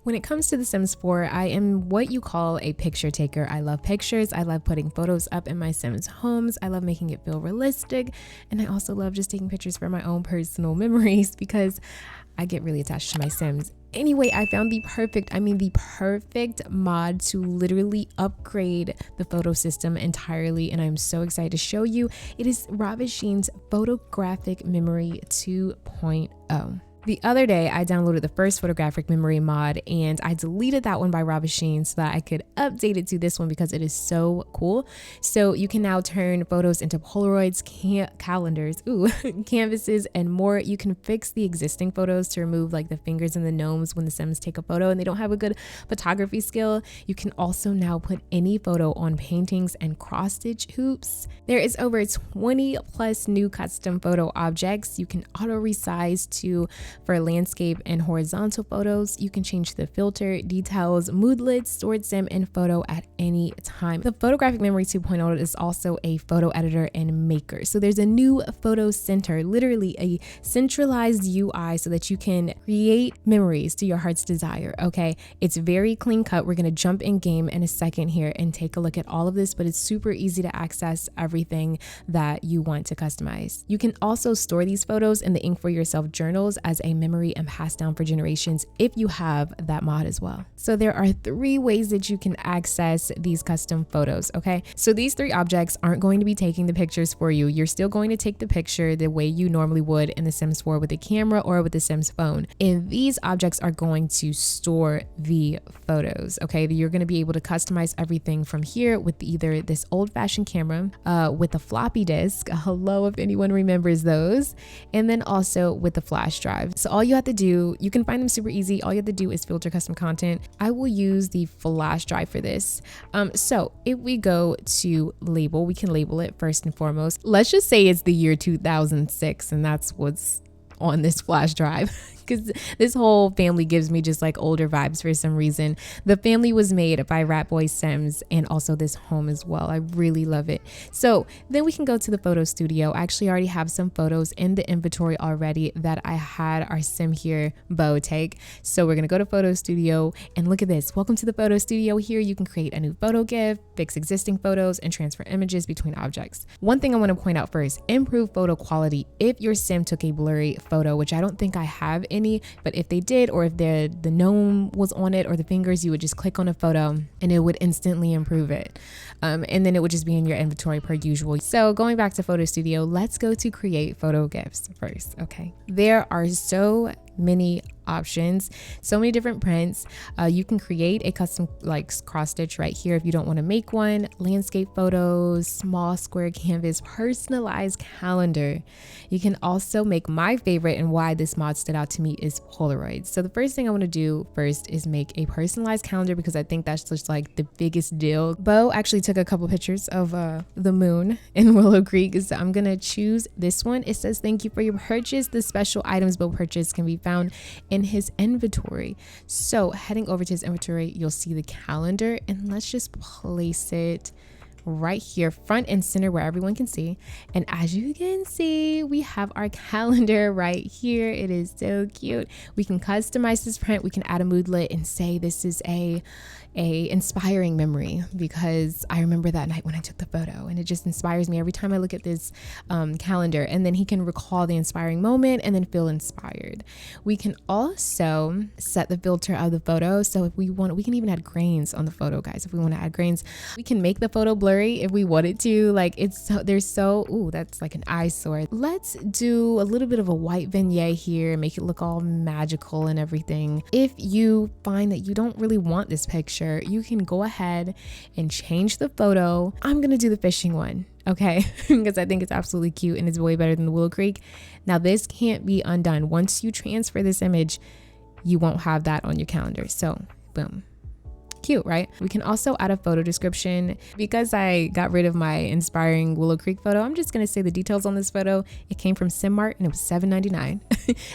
When it comes to The Sims 4, I am what you call a picture taker. I love pictures. I love putting photos up in my Sims homes. I love making it feel realistic. And I also love just taking pictures for my own personal memories because I get really attached to my Sims. Anyway, I found the perfect mod to literally upgrade the photo system entirely, and I'm so excited to show you. It is Ravisheen's Photographic Memory 2.0. The other day, I downloaded the first photographic memory mod and I deleted that one by Ravisheen so that I could update it to this one because it is so cool. So you can now turn photos into Polaroids, calendars, canvases, and more. You can fix the existing photos to remove like the fingers and the gnomes when the Sims take a photo and they don't have a good photography skill. You can also now put any photo on paintings and cross stitch hoops. There is over 20 plus new custom photo objects. You can auto resize for landscape and horizontal photos. You can change the filter, details, moodlet, stored sim, and photo at any time. The Photographic Memory 2.0 is also a photo editor and maker. So there's a new photo center, literally a centralized UI so that you can create memories to your heart's desire, okay? It's very clean cut. We're gonna jump in game in a second here and take a look at all of this, but it's super easy to access everything that you want to customize. You can also store these photos in the Ink for Yourself journals as a memory and pass down for generations if you have that mod as well. So there are 3 ways that you can access these custom photos, okay? So these 3 objects aren't going to be taking the pictures for you. You're still going to take the picture the way you normally would in The Sims 4 with a camera or with the Sims phone. And these objects are going to store the photos, okay? You're going to be able to customize everything from here with either this old-fashioned camera, with a floppy disk, hello if anyone remembers those, and then also with the flash drive. So all you have to do, you can find them super easy. All you have to do is filter custom content. I will use the flash drive for this. So if we go to label, we can label it first and foremost. Let's just say it's the year 2006 and that's what's on this flash drive. Because this whole family gives me just like older vibes for some reason. The family was made by Ratboy Sims and also this home as well. I really love it. So then we can go to the photo studio. I actually already have some photos in the inventory already that I had our Sim here Bo take. So we're gonna go to photo studio and look at this. Welcome to the photo studio. Here you can create a new photo GIF, fix existing photos, and transfer images between objects. One thing I want to point out first, improve photo quality. If your Sim took a blurry photo, which I don't think I have any, but if they did, or if the gnome was on it or the fingers, you would just click on a photo and it would instantly improve it, and then it would just be in your inventory per usual. So going back to photo studio, let's go to create photo GIFs first. Okay, there are so many options, so many different prints. You can create a custom like cross stitch right here if you don't want to make one. Landscape photos, small square canvas, personalized calendar. You can also make my favorite and why this mod stood out to me is Polaroids. So the first thing I want to do first is make a personalized calendar because I think that's just like the biggest deal. Bo actually took a couple pictures of the moon in Willow Creek, so I'm gonna choose this one. It says thank you for your purchase. The special items Bo purchased can be found in his inventory. So heading over to his inventory, you'll see the calendar, and let's just place it right here front and center where everyone can see. And as you can see, we have our calendar right here. It is so cute. We can customize this print. We can add a moodlet and say this is a inspiring memory because I remember that night when I took the photo, and it just inspires me every time I look at this calendar. And then he can recall the inspiring moment and then feel inspired. We can also set the filter of the photo. So if we want, we can even add grains on the photo, guys. If we want to add grains, we can make the photo blurry if we wanted to. Like it's so, ooh, that's like an eyesore. Let's do a little bit of a white vignette here, make it look all magical and everything. If you find that you don't really want this picture, you can go ahead and change the photo. I'm gonna do the fishing one, okay? Because I think it's absolutely cute and it's way better than the Willow Creek. Now this can't be undone. Once you transfer this image, you won't have that on your calendar. So boom. Cute, right? We can also add a photo description. Because I got rid of my inspiring Willow Creek photo, I'm just gonna say the details on this photo. It came from SimMart and it was $7.99.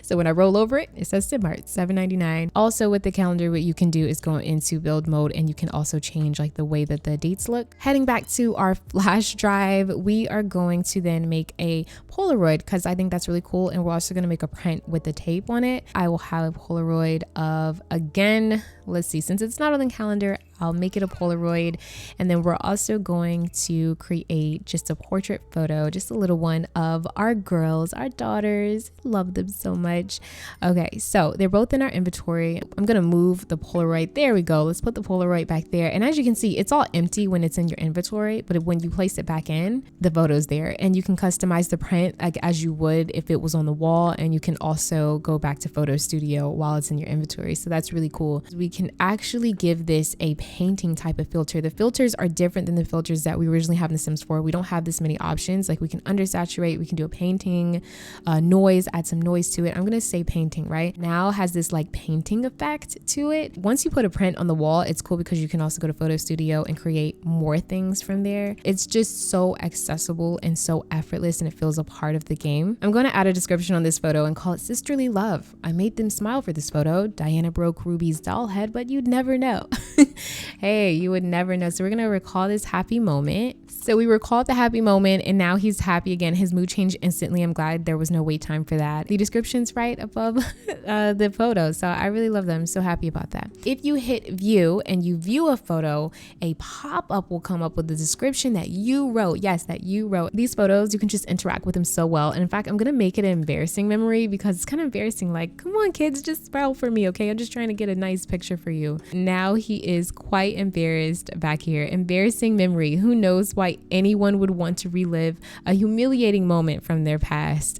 So when I roll over it, it says SimMart, $7.99. Also with the calendar, what you can do is go into build mode and you can also change like the way that the dates look. Heading back to our flash drive, we are going to then make a Polaroid because I think that's really cool. And we're also gonna make a print with the tape on it. I will have a Polaroid of, again, let's see, since it's not on the calendar, I'll make it a Polaroid. And then we're also going to create just a portrait photo, just a little one of our girls, our daughters. Love them so much. Okay, so they're both in our inventory. I'm gonna move the Polaroid. There we go. Let's put the Polaroid back there. And as you can see, it's all empty when it's in your inventory, but when you place it back in, the photo's there. And you can customize the print like as you would if it was on the wall. And you can also go back to Photo Studio while it's in your inventory. So that's really cool. We can actually give this a painting type of filter. The filters are different than the filters that we originally have in The Sims 4. We don't have this many options. Like we can undersaturate, we can do a painting, noise, add some noise to it. I'm gonna say painting, right? Now has this like painting effect to it. Once you put a print on the wall, it's cool because you can also go to Photo Studio and create more things from there. It's just so accessible and so effortless, and it feels a part of the game. I'm gonna add a description on this photo and call it Sisterly Love. I made them smile for this photo. Diana broke Ruby's doll head, but you'd never know. Hey, you would never know. So we're gonna recall this happy moment. So we recalled the happy moment and now he's happy again. His mood changed instantly. I'm glad there was no wait time for that. The description's right above the photo. So I really love them. I'm so happy about that. If you hit view and you view a photo, a pop-up will come up with the description that you wrote. Yes, that you wrote. These photos, you can just interact with them so well. And in fact, I'm gonna make it an embarrassing memory because it's kind of embarrassing. Like, come on kids, just spell for me, okay? I'm just trying to get a nice picture for you. Now he is quite embarrassed back here. Embarrassing memory. Who knows why anyone would want to relive a humiliating moment from their past.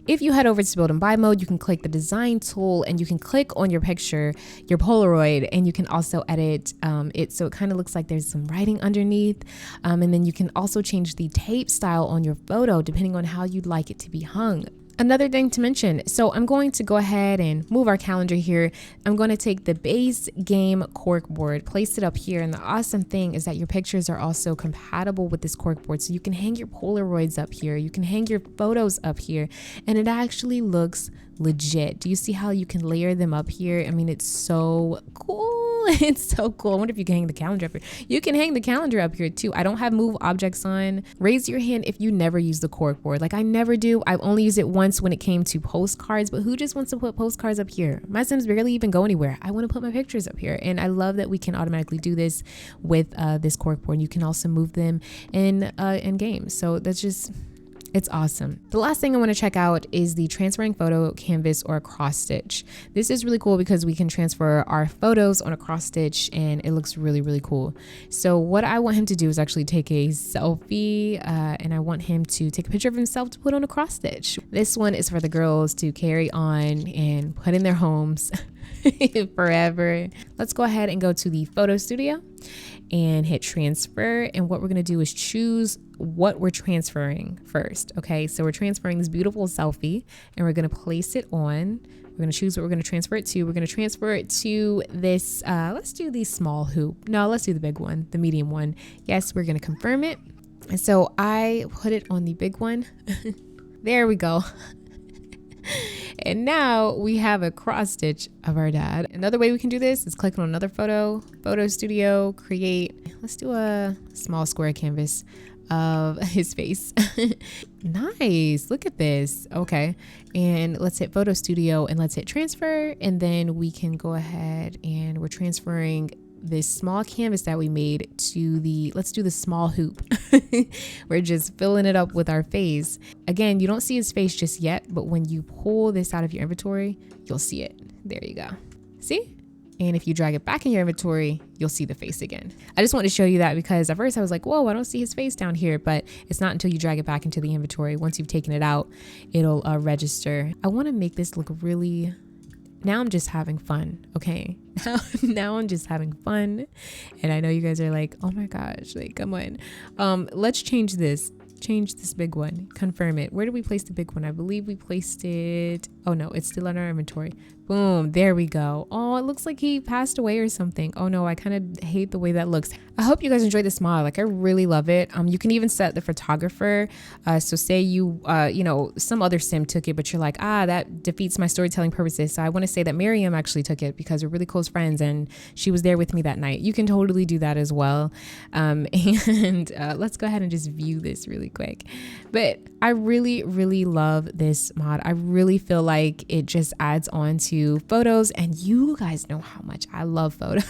If you head over to build and buy mode, you can click the design tool and you can click on your picture, your Polaroid, and you can also edit it so it kind of looks like there's some writing underneath. And then you can also change the tape style on your photo depending on how you'd like it to be hung. Another thing to mention, so I'm going to go ahead and move our calendar here. I'm going to take the base game corkboard, place it up here. And the awesome thing is that your pictures are also compatible with this corkboard. So you can hang your Polaroids up here. You can hang your photos up here and it actually looks legit. Do you see how you can layer them up here? I mean, it's so cool. It's so cool. I wonder if you can hang the calendar up here. You can hang the calendar up here too. I don't have move objects on. Raise your hand if you never use the corkboard. Like I never do. I've only used it once when it came to postcards, but who just wants to put postcards up here? My Sims barely even go anywhere. I want to put my pictures up here. And I love that we can automatically do this with this corkboard. You can also move them in games. So that's just... it's awesome. The last thing I want to check out is the transferring photo canvas or a cross stitch. This is really cool because we can transfer our photos on a cross stitch and it looks really, really cool. So what I want him to do is actually take a selfie and I want him to take a picture of himself to put on a cross stitch. This one is for the girls to carry on and put in their homes forever. Let's go ahead and go to the photo studio and hit transfer. And what we're going to do is choose what we're transferring first. Okay, so we're transferring this beautiful selfie and we're going to place it on. We're going to choose what we're going to transfer it to. We're going to transfer it to this, let's do the small hoop. No, let's do the big one, the medium one. Yes, we're going to confirm it. And so I put it on the big one. There we go. And now we have a cross stitch of our dad. Another way we can do this is click on another photo, photo studio, create, let's do a small square canvas of his face. Nice, look at this. Okay, and let's hit photo studio and let's hit transfer. And then we can go ahead and we're transferring this small canvas that we made to the, let's do the small hoop. We're just filling it up with our face. Again, you don't see his face just yet, but when you pull this out of your inventory, you'll see it. There you go. See? And if you drag it back in your inventory, you'll see the face again. I just wanted to show you that because at first I was like, whoa, I don't see his face down here, but it's not until you drag it back into the inventory. Once you've taken it out, it'll register. I want to make this look really... Now I'm just having fun, okay? Now I'm just having fun. And I know you guys are like, oh my gosh, like, come on. Let's change this big one. Confirm it. Where did we place the big one? I believe we placed it... Oh no, it's still in our inventory. Boom, there we go. Oh, it looks like he passed away or something. Oh no, I kind of hate the way that looks. I hope you guys enjoyed this mod. Like, I really love it. You can even set the photographer. So say you, you know, some other sim took it, but you're like, that defeats my storytelling purposes. So I want to say that Miriam actually took it because we're really close friends and she was there with me that night. You can totally do that as well. And let's go ahead and just view this really quick. But I really, really love this mod. I really feel like it just adds on to to photos, and you guys know how much I love photos.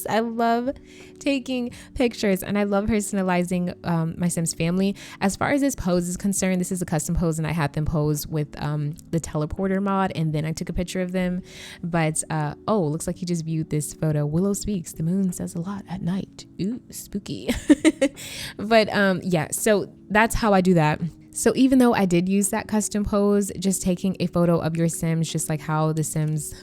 I love taking pictures and I love personalizing my Sims family. As far as this pose is concerned, this is a custom pose and I had them pose with the teleporter mod, and then I took a picture of them. But oh, looks like you just viewed this photo. Willow speaks, the moon says a lot at night. Ooh, spooky. But yeah, so that's how I do that. So even though I did use that custom pose, just taking a photo of your Sims, just like how the Sims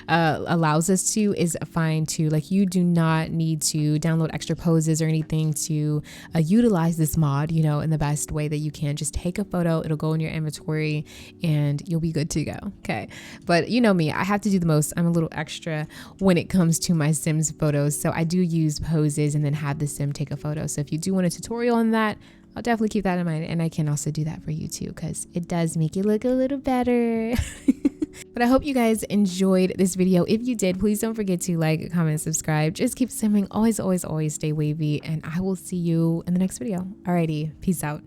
allows us to, is fine too. Like, you do not need to download extra poses or anything to utilize this mod, you know, in the best way that you can. Just take a photo, it'll go in your inventory and you'll be good to go. Okay. But you know me, I have to do the most. I'm a little extra when it comes to my Sims photos. So I do use poses and then have the Sim take a photo. So if you do want a tutorial on that, I'll definitely keep that in mind, and I can also do that for you too, because it does make you look a little better. But I hope you guys enjoyed this video. If you did, please don't forget to like, comment, subscribe. Just keep simming. Always, always, always stay wavy, and I will see you in the next video. Alrighty, peace out.